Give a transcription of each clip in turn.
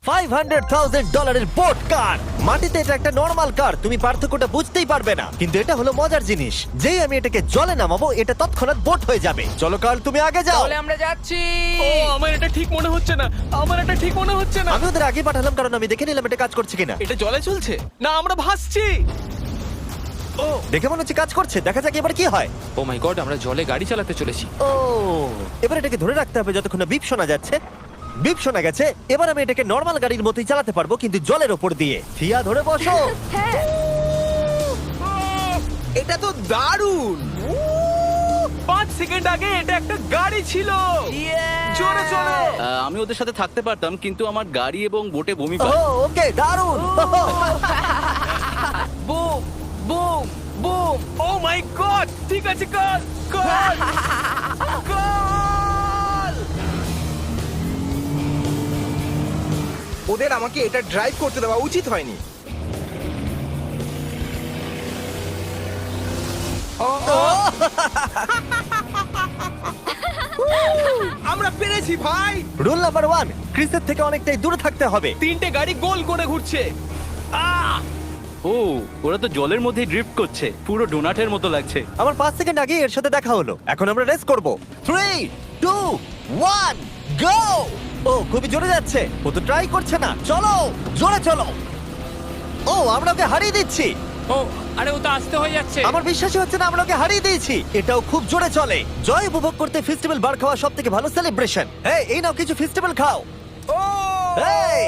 $500,000 boat car. মাটিতে এটা একটা নর্মাল কার, তুমি পার্থক্যটা বুঝতেই পারবে না, কিন্তু এটা হলো মজার জিনিস। যেই আমি এটাকে জলে নামাবো এটা তৎক্ষণাৎ বোট হয়ে যাবে। চলো কার, তুমি আগে যাও। তাহলে আমরা যাচ্ছি। ও আমার এটা ঠিক মনে হচ্ছে না, আমার এটা ঠিক মনে হচ্ছে না। আমি ওদের আগে পাঠালাম কারণ আমি দেখে নিলাম এটা কাজ করছে কিনা। এটা জলে চলছে না, আমরা ভাসছি। ও দেখে মনে হচ্ছে কাজ করছে, দেখা যাক এবার কি হয়। ও মাই গড, আমরা জলে গাড়ি চালাতে চলেছি। ও এবার এটাকে ধরে রাখতে হবে যতক্ষণ না বিপ শোনা যাচ্ছে। বিপ শোনা গেছে, এবার আমি এটাকে নর্মাল গাড়ির মতোই চালাতে পারবো, কিন্তু জলের ওপর দিয়ে। থিয়া ধরে বসো। এটা তো দারুণ। 5 সেকেন্ড আগে এটা একটা গাড়ি ছিল। জোরে চলো। আমি ওদের সাথে থাকতে পারতাম, কিন্তু আমার গাড়ি এবং বোটে বমি ও পায়। ওকে, দারুণ। Boom boom boom. Oh my god, ঠিক আছে, কর কর কর। ওদের আমাকে এটা ড্রাইভ করতে দেওয়া উচিত হয়নি। আমরা পেরেছি ভাই। রুল নাম্বার 1, ক্রিসের থেকে অনেকটাই দূরে থাকতে হবে। 3টে গাড়ি গোল করে ঘুরছে। আহ! ও ওরা তো জলের মধ্যে ড্রিফট করছে, পুরো ডোনাটের মতো লাগছে। আমার 5 সেকেন্ড আগে এর সাথে দেখা হলো। এখন আমরা রেস করব। 3 2 1 গো। ও খুবই জোরে যাচ্ছে, ও তো ট্রাই করছে না। চলো জোরে চলো। ও আমরা ওকে হারিয়ে দিচ্ছি। ও আরে ও তো আসতে হয়ে যাচ্ছে। আমার বিশ্বাসই হচ্ছে না আমরা ওকে হারিয়ে দিয়েছি। এটাও খুব জোরে চলে। জয় উপভোগ করতে ফেস্টিভ্যাল বার খাওয়া সব থেকে ভালো সেলিব্রেশন। এই নাও কিছু ফেস্টিভ্যাল খাও। ও এই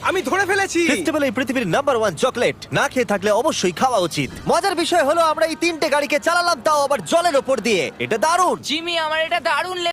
আমি ধরে ফেলেছি। ফেস্টিভ্যাল এই পৃথিবীর নাম্বার 1 চকলেট। না খেয়ে থাকলে অবশ্যই খাওয়া উচিত। মজার বিষয় হলো আমরা এই 3টে গাড়িকে চালালাম, তাও আবার জলের ওপর দিয়ে। এটা দারুণ। জিমি, আমার এটা দারুণ